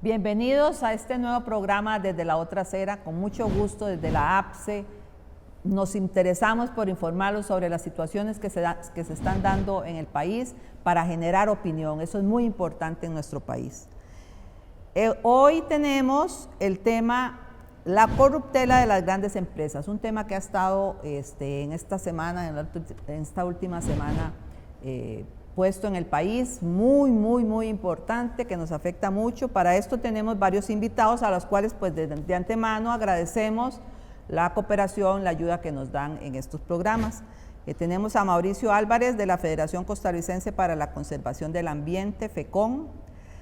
Bienvenidos a este nuevo programa desde la otra acera. Con mucho gusto desde la APSE nos interesamos por informarlos sobre las situaciones que se están dando en el país para generar opinión. Eso es muy importante en nuestro país. Hoy tenemos el tema la corruptela de las grandes empresas, un tema que ha estado en esta semana, en esta última semana, puesto en el país, muy importante, que nos afecta mucho. Para esto tenemos varios invitados a los cuales pues de antemano agradecemos la cooperación, la ayuda que nos dan en estos programas. Tenemos a Mauricio Álvarez de la Federación Costarricense para la Conservación del Ambiente, FECON,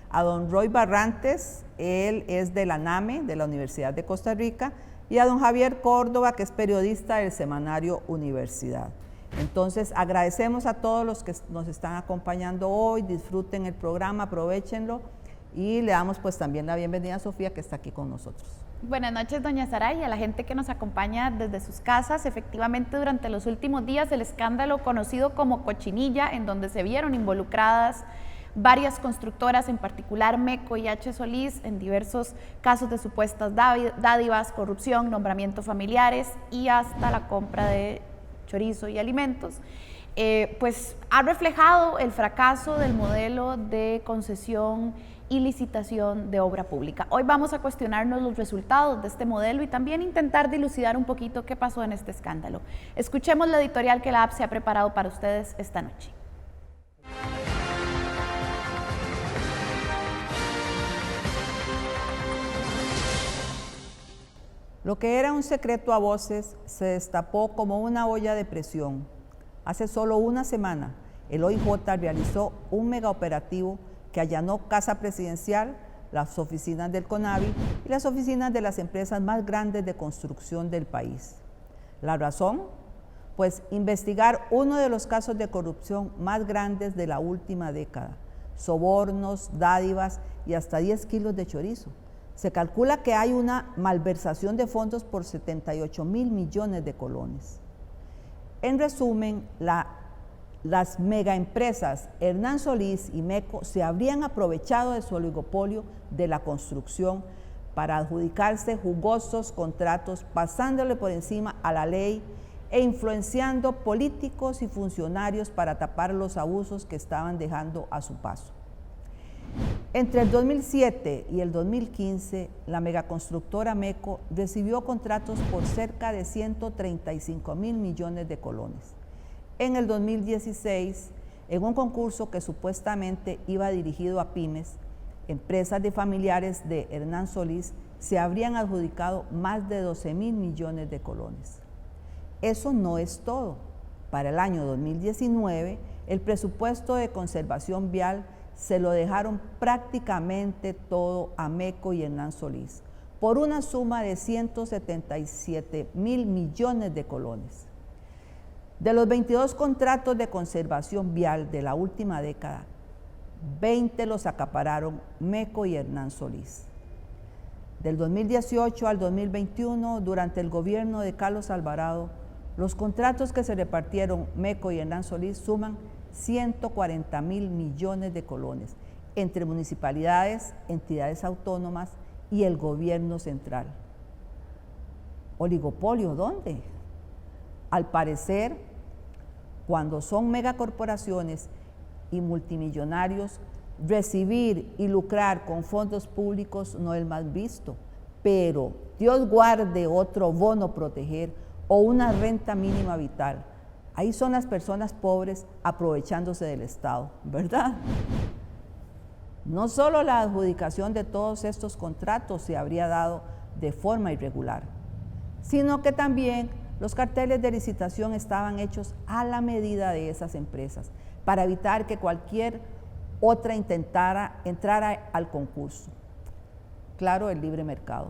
a don Roy Barrantes, él es de la NAME, de la Universidad de Costa Rica, y a don Javier Córdoba, que es periodista del semanario Universidad. Entonces, agradecemos a todos los que nos están acompañando hoy, disfruten el programa, aprovechenlo, y le damos pues también la bienvenida a Sofía, que está aquí con nosotros. Buenas noches, doña Saray, y a la gente que nos acompaña desde sus casas. Efectivamente, durante los últimos días, el escándalo conocido como Cochinilla, en donde se vieron involucradas varias constructoras, en particular MECO y H. Solís, en diversos casos de supuestas dádivas, corrupción, nombramientos familiares y hasta la compra de chorizo y alimentos, pues ha reflejado el fracaso del modelo de concesión y licitación de obra pública. Hoy vamos a cuestionarnos los resultados de este modelo y también intentar dilucidar un poquito qué pasó en este escándalo. Escuchemos la editorial que la APSE ha preparado para ustedes esta noche. Lo que era un secreto a voces se destapó como una olla de presión. Hace solo una semana, el OIJ realizó un megaoperativo que allanó Casa Presidencial, las oficinas del CONAVI y las oficinas de las empresas más grandes de construcción del país. ¿La razón? Pues investigar uno de los casos de corrupción más grandes de la última década: sobornos, dádivas y hasta 10 kilos de chorizo. Se calcula que hay una malversación de fondos por 78.000 millones de colones. En resumen, las megaempresas Hernán Solís y MECO se habrían aprovechado de su oligopolio de la construcción para adjudicarse jugosos contratos, pasándole por encima a la ley e influenciando políticos y funcionarios para tapar los abusos que estaban dejando a su paso. Entre el 2007 y el 2015, la megaconstructora MECO recibió contratos por cerca de 135.000 millones de colones. En el 2016, en un concurso que supuestamente iba dirigido a pymes, empresas de familiares de Hernán Solís se habrían adjudicado más de 12.000 millones de colones. Eso no es todo. Para el año 2019, el presupuesto de conservación vial se lo dejaron prácticamente todo a MECO y Hernán Solís, por una suma de 177.000 millones de colones. De los 22 contratos de conservación vial de la última década, 20 los acapararon MECO y Hernán Solís. Del 2018 al 2021, durante el gobierno de Carlos Alvarado, los contratos que se repartieron MECO y Hernán Solís suman 140.000 millones de colones entre municipalidades, entidades autónomas y el gobierno central. ¿Oligopolio dónde? Al parecer, cuando son megacorporaciones y multimillonarios, recibir y lucrar con fondos públicos no es el más visto, pero Dios guarde otro bono proteger o una renta mínima vital. Ahí son las personas pobres aprovechándose del Estado, ¿verdad? No solo la adjudicación de todos estos contratos se habría dado de forma irregular, sino que también los carteles de licitación estaban hechos a la medida de esas empresas para evitar que cualquier otra intentara entrar al concurso. Claro, el libre mercado.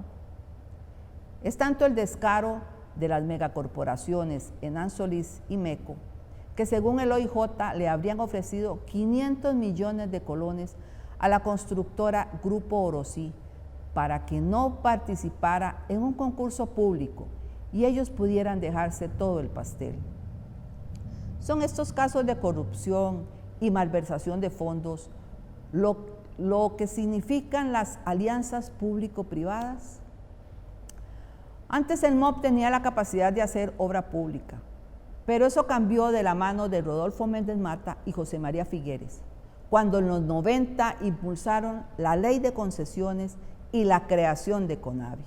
Es tanto el descaro de las megacorporaciones Hernán Solís y MECO, que según el OIJ le habrían ofrecido 500 millones de colones a la constructora Grupo Orosí para que no participara en un concurso público y ellos pudieran dejarse todo el pastel. Son estos casos de corrupción y malversación de fondos lo que significan las alianzas público-privadas. Antes el MOB tenía la capacidad de hacer obra pública, pero eso cambió de la mano de Rodolfo Méndez Mata y José María Figueres, cuando en los 90 impulsaron la ley de concesiones y la creación de CONAVI.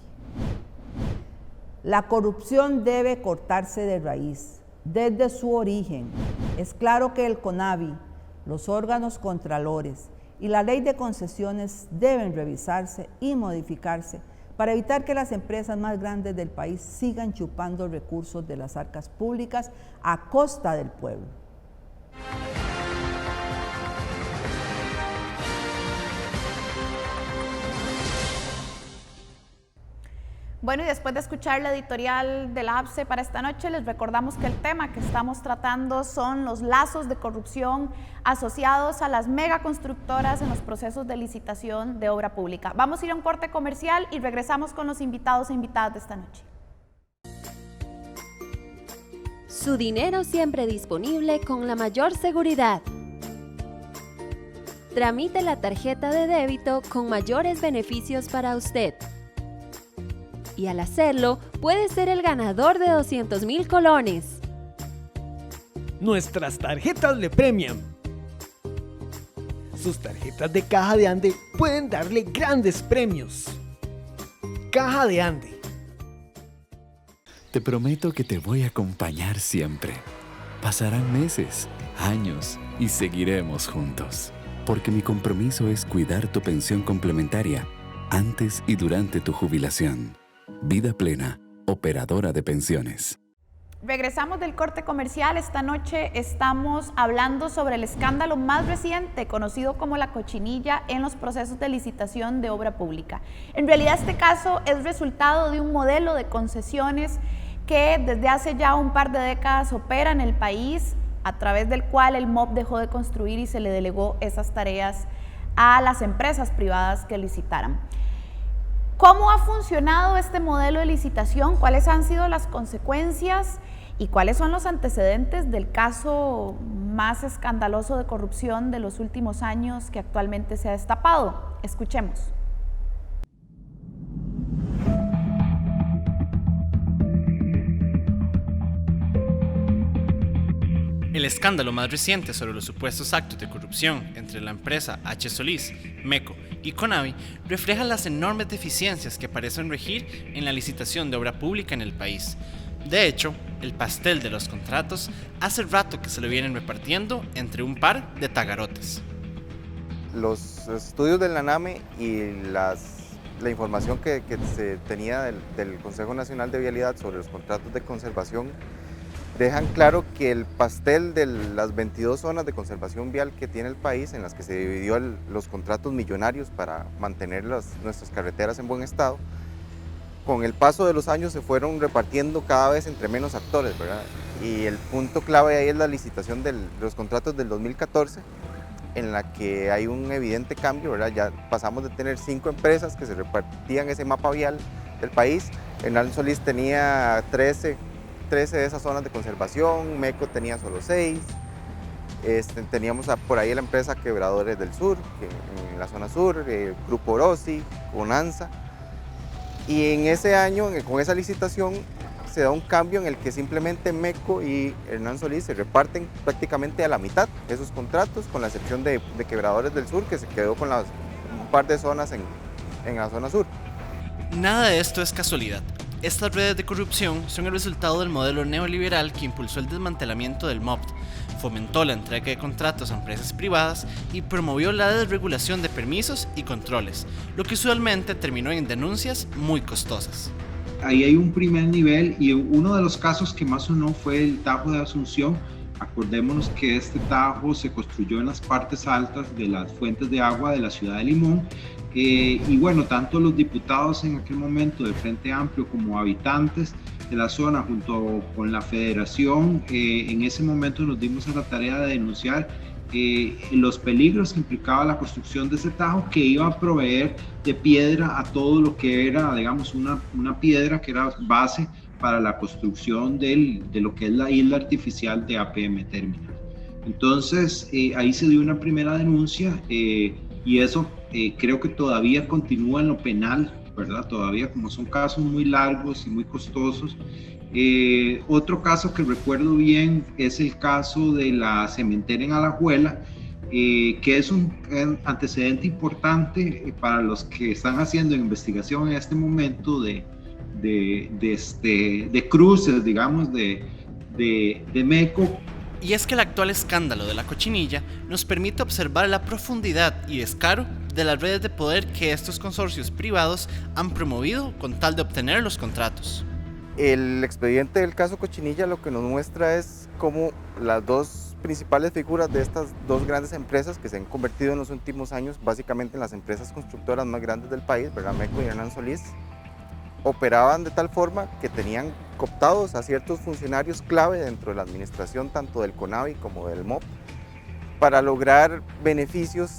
La corrupción debe cortarse de raíz, desde su origen. Es claro que el CONAVI, los órganos contralores y la ley de concesiones deben revisarse y modificarse para evitar que las empresas más grandes del país sigan chupando recursos de las arcas públicas a costa del pueblo. Bueno, y después de escuchar la editorial de la APSE para esta noche, les recordamos que el tema que estamos tratando son los lazos de corrupción asociados a las megaconstructoras en los procesos de licitación de obra pública. Vamos a ir a un corte comercial y regresamos con los invitados e invitadas de esta noche. Su dinero siempre disponible con la mayor seguridad. Tramite la tarjeta de débito con mayores beneficios para usted. Y al hacerlo, puede ser el ganador de 200,000 colones. Nuestras tarjetas le premian. Sus tarjetas de Caja de Ande pueden darle grandes premios. Caja de Ande. Te prometo que te voy a acompañar siempre. Pasarán meses, años y seguiremos juntos. Porque mi compromiso es cuidar tu pensión complementaria antes y durante tu jubilación. Vida Plena, operadora de pensiones. Regresamos del corte comercial. Esta noche estamos hablando sobre el escándalo más reciente, conocido como la cochinilla en los procesos de licitación de obra pública. En realidad este caso es resultado de un modelo de concesiones que desde hace ya un par de décadas opera en el país, a través del cual el MOB dejó de construir y se le delegó esas tareas a las empresas privadas que licitaran. ¿Cómo ha funcionado este modelo de licitación? ¿Cuáles han sido las consecuencias? ¿Y cuáles son los antecedentes del caso más escandaloso de corrupción de los últimos años que actualmente se ha destapado? Escuchemos. El escándalo más reciente sobre los supuestos actos de corrupción entre la empresa H. Solís, MECO y CONAVI refleja las enormes deficiencias que parecen regir en la licitación de obra pública en el país. De hecho, el pastel de los contratos hace rato que se lo vienen repartiendo entre un par de tagarotes. Los estudios del ANAME y la información que se tenía del Consejo Nacional de Vialidad sobre los contratos de conservación dejan claro que el pastel de las 22 zonas de conservación vial que tiene el país, en las que se dividió los contratos millonarios para mantener nuestras carreteras en buen estado, con el paso de los años se fueron repartiendo cada vez entre menos actores, ¿verdad? Y el punto clave ahí es la licitación de los contratos del 2014, en la que hay un evidente cambio, ¿verdad? Ya pasamos de tener 5 empresas que se repartían ese mapa vial del país. Hernán Solís tenía 13 de esas zonas de conservación, MECO tenía solo 6, teníamos por ahí la empresa Quebradores del Sur, en la zona sur, Grupo Orosi, Conanza, y en ese año, con esa licitación, se da un cambio en el que simplemente MECO y Hernán Solís se reparten prácticamente a la mitad esos contratos, con la excepción de Quebradores del Sur, que se quedó con un par de zonas en la zona sur. Nada de esto es casualidad. Estas redes de corrupción son el resultado del modelo neoliberal que impulsó el desmantelamiento del MOB, fomentó la entrega de contratos a empresas privadas y promovió la desregulación de permisos y controles, lo que usualmente terminó en denuncias muy costosas. Ahí hay un primer nivel y uno de los casos que más sonó fue el Tajo de Asunción. Acordémonos que este tajo se construyó en las partes altas de las fuentes de agua de la ciudad de Limón. Y bueno, tanto los diputados en aquel momento del Frente Amplio como habitantes de la zona junto con la federación, en ese momento nos dimos a la tarea de denunciar los peligros que implicaba la construcción de ese tajo, que iba a proveer de piedra a todo lo que era, digamos, una piedra que era base para la construcción de lo que es la isla artificial de APM Terminal. Entonces ahí se dio una primera denuncia y y eso creo que todavía continúa en lo penal, ¿verdad? Todavía, como son casos muy largos y muy costosos. Otro caso que recuerdo bien es el caso de la cementera en Alajuela, que es un antecedente importante para los que están haciendo investigación en este momento de cruces, digamos, de MECO. Y es que el actual escándalo de la cochinilla nos permite observar la profundidad y descaro de las redes de poder que estos consorcios privados han promovido con tal de obtener los contratos. El expediente del caso Cochinilla lo que nos muestra es cómo las dos principales figuras de estas dos grandes empresas que se han convertido en los últimos años básicamente en las empresas constructoras más grandes del país, ¿verdad? MECO y Hernán Solís, operaban de tal forma que tenían cooptados a ciertos funcionarios clave dentro de la administración tanto del CONAVI como del MOP para lograr beneficios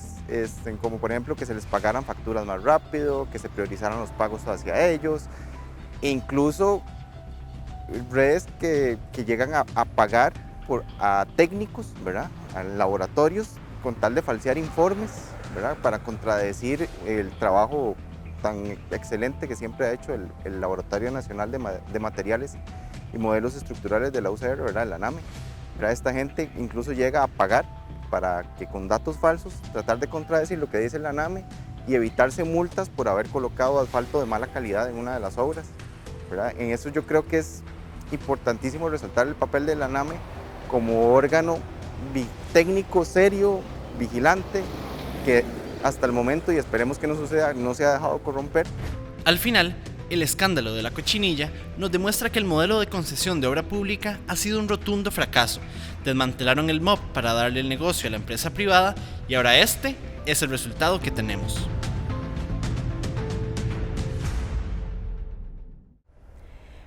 como por ejemplo que se les pagaran facturas más rápido, que se priorizaran los pagos hacia ellos, e incluso redes que llegan a pagar a técnicos, ¿verdad? A laboratorios con tal de falsear informes, ¿verdad? Para contradecir el trabajo tan excelente que siempre ha hecho el Laboratorio Nacional de Materiales y Modelos Estructurales de la UCR, ¿verdad? La NAME. ¿Verdad? Esta gente incluso llega a pagar para que con datos falsos tratar de contradecir lo que dice la NAME y evitarse multas por haber colocado asfalto de mala calidad en una de las obras, ¿verdad? En eso yo creo que es importantísimo resaltar el papel de la NAME como órgano técnico serio, vigilante, que hasta el momento, y esperemos que no suceda, no se ha dejado corromper. Al final, el escándalo de la cochinilla nos demuestra que el modelo de concesión de obra pública ha sido un rotundo fracaso. Desmantelaron el MOP para darle el negocio a la empresa privada y ahora este es el resultado que tenemos.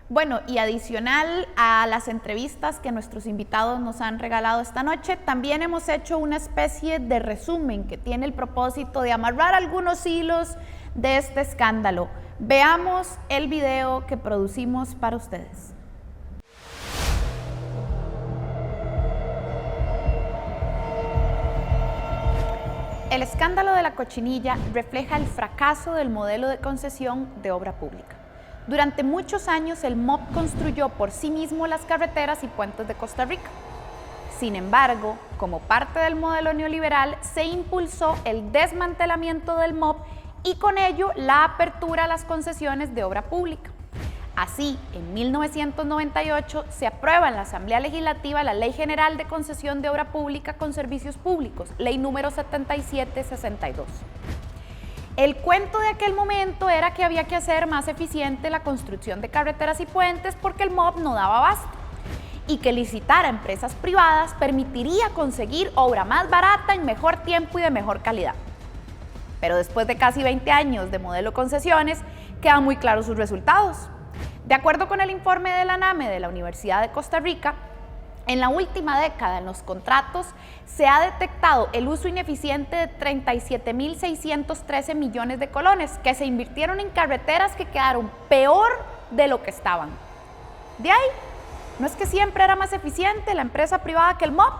Bueno, y adicional a las entrevistas que nuestros invitados nos han regalado esta noche, también hemos hecho una especie de resumen que tiene el propósito de amarrar algunos hilos de este escándalo. Veamos el video que producimos para ustedes. El escándalo de la cochinilla refleja el fracaso del modelo de concesión de obra pública. Durante muchos años el MOP construyó por sí mismo las carreteras y puentes de Costa Rica. Sin embargo, como parte del modelo neoliberal, se impulsó el desmantelamiento del MOP y con ello la apertura a las concesiones de obra pública. Así, en 1998 se aprueba en la Asamblea Legislativa la Ley General de Concesión de Obra Pública con Servicios Públicos, Ley número 7762. El cuento de aquel momento era que había que hacer más eficiente la construcción de carreteras y puentes porque el MOP no daba abasto y que licitar a empresas privadas permitiría conseguir obra más barata en mejor tiempo y de mejor calidad. Pero después de casi 20 años de modelo concesiones, quedan muy claros sus resultados. De acuerdo con el informe de la NAME de la Universidad de Costa Rica, en la última década en los contratos se ha detectado el uso ineficiente de 37.613 millones de colones que se invirtieron en carreteras que quedaron peor de lo que estaban. De ahí, ¿no es que siempre era más eficiente la empresa privada que el MOP?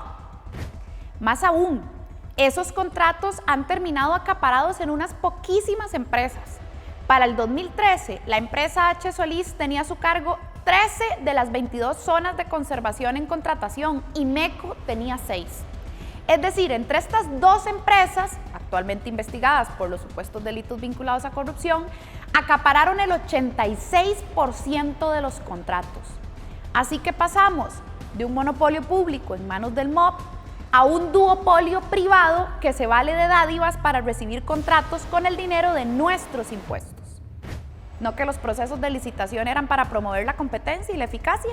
Más aún, esos contratos han terminado acaparados en unas poquísimas empresas. Para el 2013, la empresa H. Solís tenía a su cargo 13 de las 22 zonas de conservación en contratación y MECO tenía 6. Es decir, entre estas dos empresas, actualmente investigadas por los supuestos delitos vinculados a corrupción, acapararon el 86% de los contratos. Así que pasamos de un monopolio público en manos del MOP a un duopolio privado que se vale de dádivas para recibir contratos con el dinero de nuestros impuestos. No que los procesos de licitación eran para promover la competencia y la eficacia.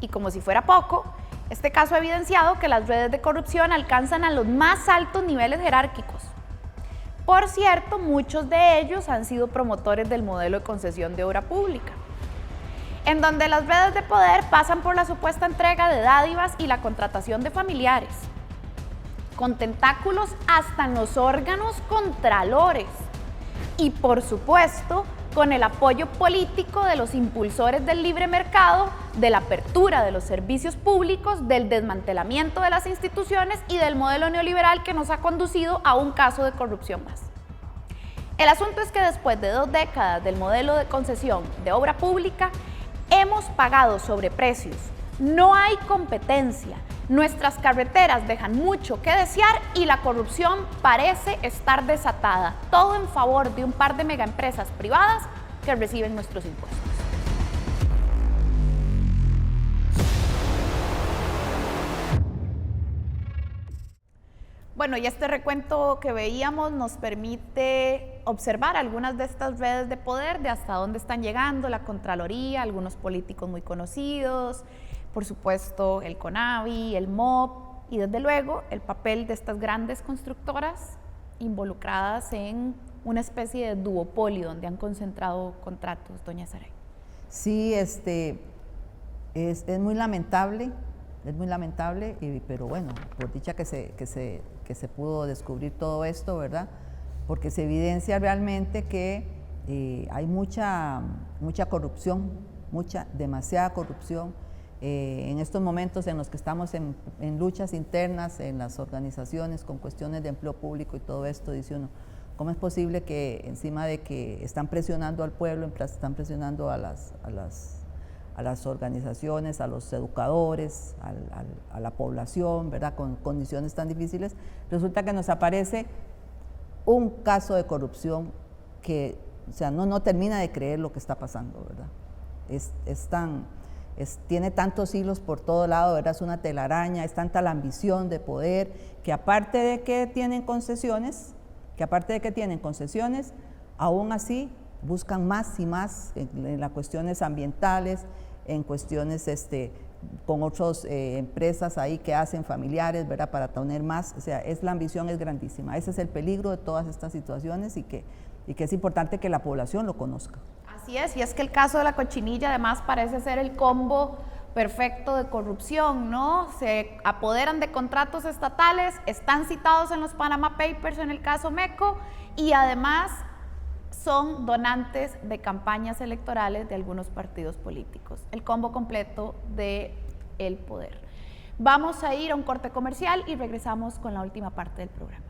Y como si fuera poco, este caso ha evidenciado que las redes de corrupción alcanzan a los más altos niveles jerárquicos. Por cierto, muchos de ellos han sido promotores del modelo de concesión de obra pública, en donde las redes de poder pasan por la supuesta entrega de dádivas y la contratación de familiares, con tentáculos hasta en los órganos contralores y, por supuesto, con el apoyo político de los impulsores del libre mercado de la apertura de los servicios públicos, del desmantelamiento de las instituciones y del modelo neoliberal que nos ha conducido a un caso de corrupción más. El asunto es que después de 2 décadas del modelo de concesión de obra pública, hemos pagado sobreprecios, no hay competencia, nuestras carreteras dejan mucho que desear y la corrupción parece estar desatada, todo en favor de un par de megaempresas privadas que reciben nuestros impuestos. Bueno, y este recuento que veíamos nos permite observar algunas de estas redes de poder, de hasta dónde están llegando, la Contraloría, algunos políticos muy conocidos, por supuesto el CONAVI, el MOP y desde luego el papel de estas grandes constructoras involucradas en una especie de duopolio donde han concentrado contratos, doña Saray. Sí, es muy lamentable, pero bueno, por dicha que se pudo descubrir todo esto, ¿verdad? Porque se evidencia realmente que hay mucha corrupción, demasiada corrupción en estos momentos en los que estamos en luchas internas en las organizaciones con cuestiones de empleo público y todo esto. Dice uno, ¿cómo es posible que encima de que están presionando al pueblo, están presionando a las organizaciones, a los educadores, a la población, ¿verdad?, con condiciones tan difíciles, resulta que nos aparece un caso de corrupción que, o sea, no termina de creer lo que está pasando, ¿verdad? Tiene tantos hilos por todo lado, ¿verdad? Es una telaraña, es tanta la ambición de poder, que aparte de que tienen concesiones, aún así buscan más y más en las cuestiones ambientales, en cuestiones con otras empresas ahí que hacen familiares, ¿verdad?, para tener más. O sea, la ambición es grandísima. Ese es el peligro de todas estas situaciones y que es importante que la población lo conozca. Así es, y es que el caso de la cochinilla además parece ser el combo perfecto de corrupción, ¿no? Se apoderan de contratos estatales, están citados en los Panama Papers en el caso MECO y además son donantes de campañas electorales de algunos partidos políticos. El combo completo del poder. Vamos a ir a un corte comercial y regresamos con la última parte del programa.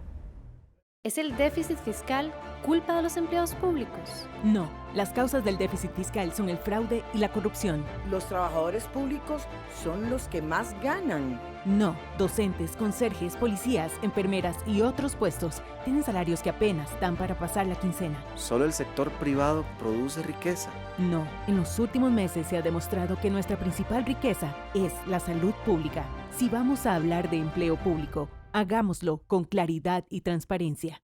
¿Es el déficit fiscal culpa de los empleados públicos? No, las causas del déficit fiscal son el fraude y la corrupción. Los trabajadores públicos son los que más ganan. No, docentes, conserjes, policías, enfermeras y otros puestos tienen salarios que apenas dan para pasar la quincena. Solo el sector privado produce riqueza. No, en los últimos meses se ha demostrado que nuestra principal riqueza es la salud pública. Si vamos a hablar de empleo público, hagámoslo con claridad y transparencia.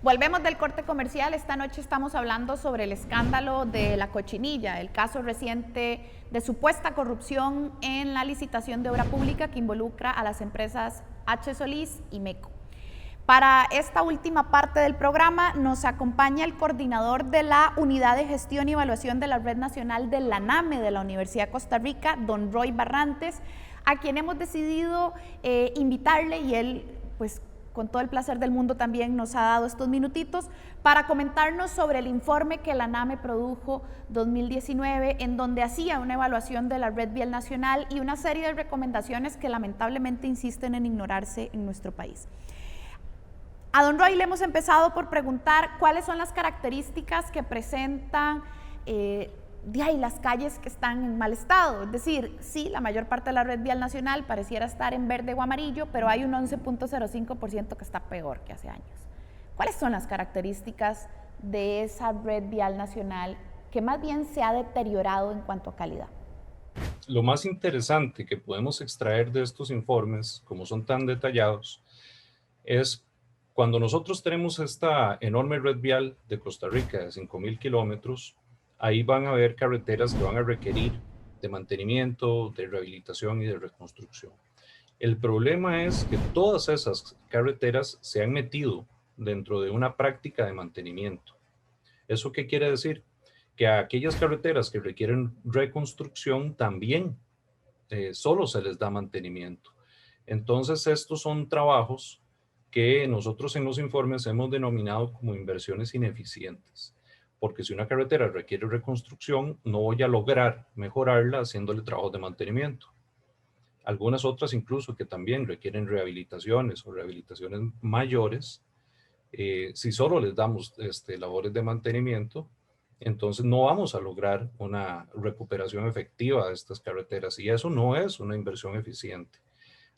Volvemos del corte comercial. Esta noche estamos hablando sobre el escándalo de la cochinilla, el caso reciente de supuesta corrupción en la licitación de obra pública que involucra a las empresas H. Solís y MECO. Para esta última parte del programa nos acompaña el coordinador de la Unidad de Gestión y Evaluación de la Red Nacional de la NAME de la Universidad de Costa Rica, don Roy Barrantes, a quien hemos decidido invitarle y él, pues, con todo el placer del mundo también nos ha dado estos minutitos para comentarnos sobre el informe que la NAME produjo 2019, en donde hacía una evaluación de la red vial nacional y una serie de recomendaciones que lamentablemente insisten en ignorarse en nuestro país. A don Roy le hemos empezado por preguntar cuáles son las características que presentan las calles que están en mal estado. Es decir, sí, la mayor parte de la red vial nacional pareciera estar en verde o amarillo, pero hay un 11.05% que está peor que hace años. ¿Cuáles son las características de esa red vial nacional que más bien se ha deteriorado en cuanto a calidad? Lo más interesante que podemos extraer de estos informes, como son tan detallados, es cuando nosotros tenemos esta enorme red vial de Costa Rica de 5.000 kilómetros, ahí van a haber carreteras que van a requerir de mantenimiento, de rehabilitación y de reconstrucción. El problema es que todas esas carreteras se han metido dentro de una práctica de mantenimiento. ¿Eso qué quiere decir? Que a aquellas carreteras que requieren reconstrucción también solo se les da mantenimiento. Entonces, estos son trabajos que nosotros en los informes hemos denominado como inversiones ineficientes. porque si una carretera requiere reconstrucción, no voy a lograr mejorarla haciéndole trabajos de mantenimiento. Algunas otras incluso que también requieren rehabilitaciones o rehabilitaciones mayores, si solo les damos labores de mantenimiento, entonces no vamos a lograr una recuperación efectiva de estas carreteras, y eso no es una inversión eficiente.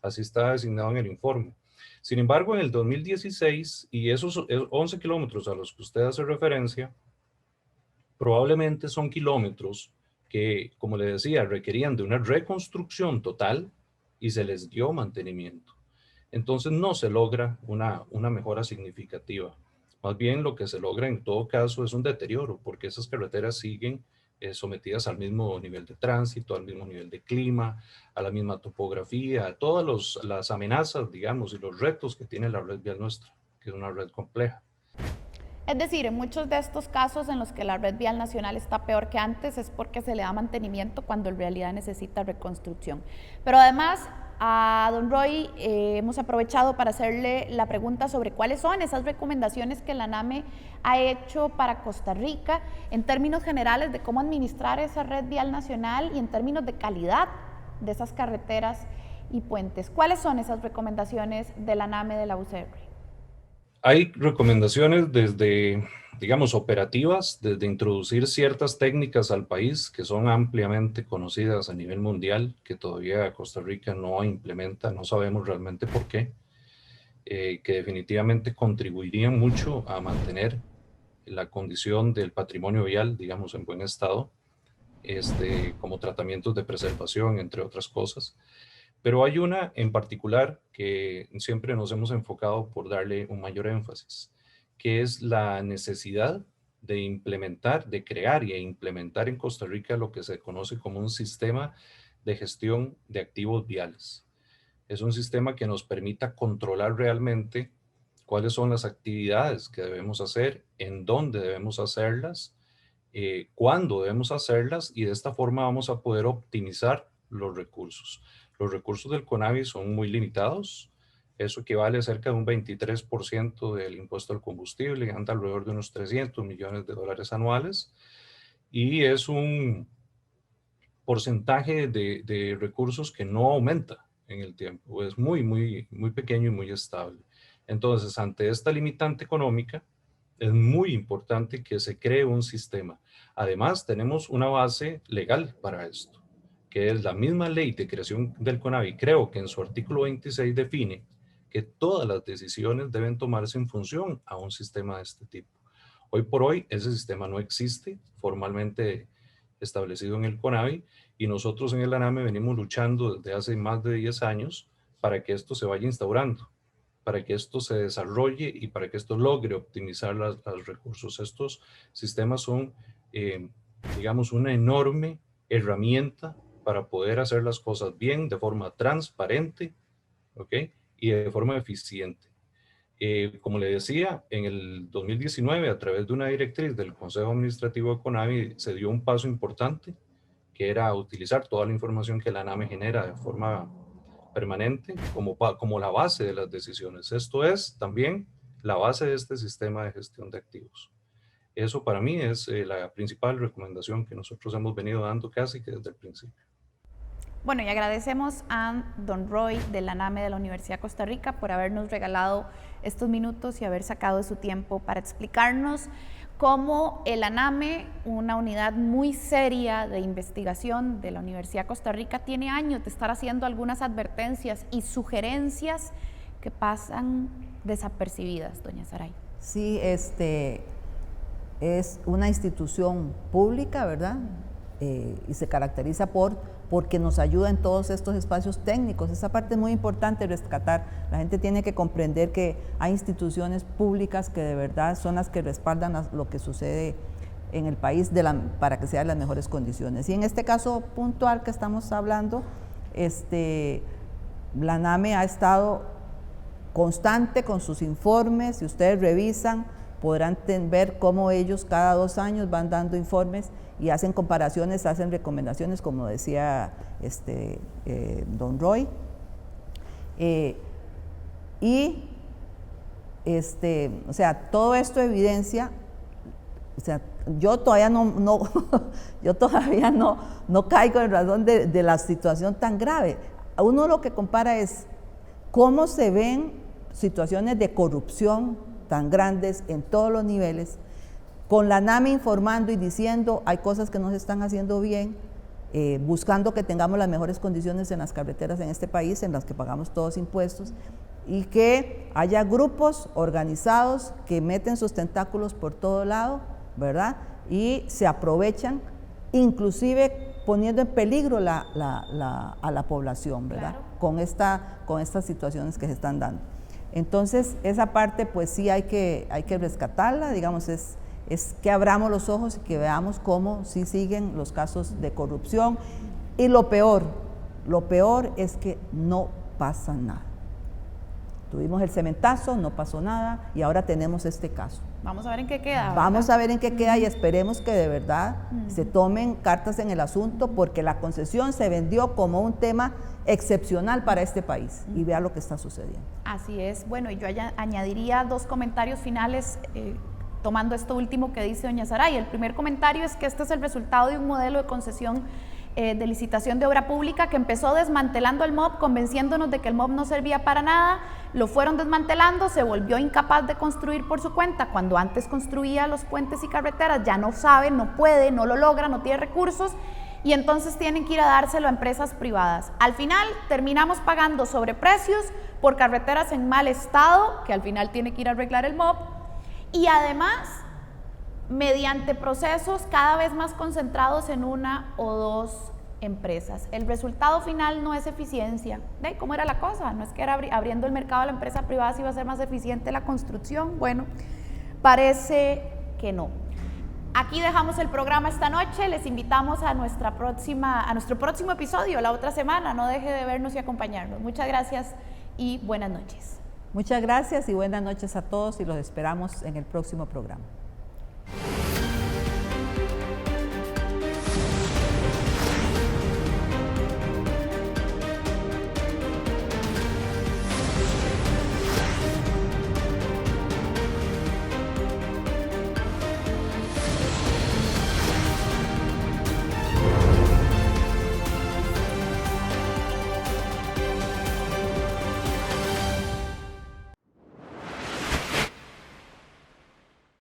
Así está designado en el informe. Sin embargo, en el 2016, y esos 11 kilómetros a los que usted hace referencia, probablemente son kilómetros que, como le decía, requerían de una reconstrucción total y se les dio mantenimiento. Entonces no se logra una mejora significativa. Más bien lo que se logra en todo caso es un deterioro, porque esas carreteras siguen sometidas al mismo nivel de tránsito, al mismo nivel de clima, a la misma topografía, a todas las amenazas, digamos, y los retos que tiene la red vial nuestra, que es una red compleja. Es decir, en muchos de estos casos en los que la red vial nacional está peor que antes es porque se le da mantenimiento cuando en realidad necesita reconstrucción. Pero además, a don Roy hemos aprovechado para hacerle la pregunta sobre cuáles son esas recomendaciones que la NAME ha hecho para Costa Rica en términos generales de cómo administrar esa red vial nacional y en términos de calidad de esas carreteras y puentes. ¿Cuáles son esas recomendaciones de la NAME de la UCR? Hay recomendaciones desde, digamos, operativas, desde introducir ciertas técnicas al país que son ampliamente conocidas a nivel mundial, que todavía Costa Rica no implementa, no sabemos realmente por qué, que definitivamente contribuirían mucho a mantener la condición del patrimonio vial, digamos, en buen estado, como tratamientos de preservación, entre otras cosas. Pero hay una en particular que siempre nos hemos enfocado por darle un mayor énfasis, que es la necesidad de implementar, de crear e implementar en Costa Rica lo que se conoce como un sistema de gestión de activos viales. Es un sistema que nos permita controlar realmente cuáles son las actividades que debemos hacer, en dónde debemos hacerlas, cuándo debemos hacerlas, y de esta forma vamos a poder optimizar los recursos. Los recursos del CONAVI son muy limitados. Eso equivale a cerca de un 23% del impuesto al combustible, anda alrededor de unos $300 millones anuales, y es un porcentaje de recursos que no aumenta en el tiempo. Es muy pequeño y muy estable. Entonces, ante esta limitante económica, es muy importante que se cree un sistema. Además, tenemos una base legal para esto, que es la misma ley de creación del CONAVI. Creo que en su artículo 26 define que todas las decisiones deben tomarse en función a un sistema de este tipo. Hoy por hoy ese sistema no existe formalmente establecido en el CONAVI, y nosotros en el ANAME venimos luchando desde hace más de 10 años para que esto se vaya instaurando, para que esto se desarrolle y para que esto logre optimizar los recursos. Estos sistemas son, digamos, una enorme herramienta para poder hacer las cosas bien, de forma transparente, ¿ok? Y de forma eficiente. Como le decía, en el 2019, a través de una directriz del Consejo Administrativo de CONAVI, se dio un paso importante, que era utilizar toda la información que la NAME genera de forma permanente como la base de las decisiones. Esto es también la base de este sistema de gestión de activos. Eso para mí es la principal recomendación que nosotros hemos venido dando casi que desde el principio. Bueno, y agradecemos a don Roy de la NAME de la Universidad de Costa Rica por habernos regalado estos minutos y haber sacado de su tiempo para explicarnos cómo el ANAME, una unidad muy seria de investigación de la Universidad de Costa Rica, tiene años de estar haciendo algunas advertencias y sugerencias que pasan desapercibidas, doña Saray. Sí, es una institución pública, ¿verdad? Y se caracteriza porque nos ayuda en todos estos espacios técnicos. Esa parte es muy importante rescatar. La gente tiene que comprender que hay instituciones públicas que de verdad son las que respaldan lo que sucede en el país para que sea en las mejores condiciones. Y en este caso puntual que estamos hablando, la NAME ha estado constante con sus informes. Si ustedes revisan, podrán ver cómo ellos cada 2 años van dando informes y hacen comparaciones, hacen recomendaciones, como decía don Roy. O sea, todo esto evidencia, o sea, yo todavía no caigo en razón de la situación tan grave. Uno lo que compara es cómo se ven situaciones de corrupción tan grandes en todos los niveles, con la NAMI informando y diciendo hay cosas que no se están haciendo bien, buscando que tengamos las mejores condiciones en las carreteras en este país, en las que pagamos todos impuestos, y que haya grupos organizados que meten sus tentáculos por todo lado, ¿verdad? Y se aprovechan, inclusive poniendo en peligro a la población, ¿verdad? Claro. Con estas situaciones que se están dando. Entonces, esa parte pues sí hay que rescatarla, digamos, es que abramos los ojos y que veamos cómo sí siguen los casos de corrupción. Y lo peor es que no pasa nada. Tuvimos el cementazo, no pasó nada y ahora tenemos este caso. Vamos a ver en qué queda. Vamos a ver en qué queda y esperemos que de verdad se tomen cartas en el asunto, porque la concesión se vendió como un tema excepcional para este país y vea lo que está sucediendo. Así es. Bueno, y yo añadiría 2 comentarios finales tomando esto último que dice doña Saray. El primer comentario es que este es el resultado de un modelo de concesión de licitación de obra pública que empezó desmantelando el MOB, convenciéndonos de que el MOB no servía para nada, lo fueron desmantelando, se volvió incapaz de construir por su cuenta, cuando antes construía los puentes y carreteras, ya no sabe, no puede, no lo logra, no tiene recursos, y entonces tienen que ir a dárselo a empresas privadas. Al final terminamos pagando sobreprecios por carreteras en mal estado, que al final tiene que ir a arreglar el MOB, y además mediante procesos cada vez más concentrados en 1 o 2 empresas. El resultado final no es eficiencia. ¿De cómo era la cosa? No es que era abriendo el mercado a la empresa privada si iba a ser más eficiente la construcción. Bueno, parece que no. Aquí dejamos el programa esta noche. Les invitamos a nuestro próximo episodio la otra semana. No deje de vernos y acompañarnos. Muchas gracias y buenas noches. Muchas gracias y buenas noches a todos y los esperamos en el próximo programa.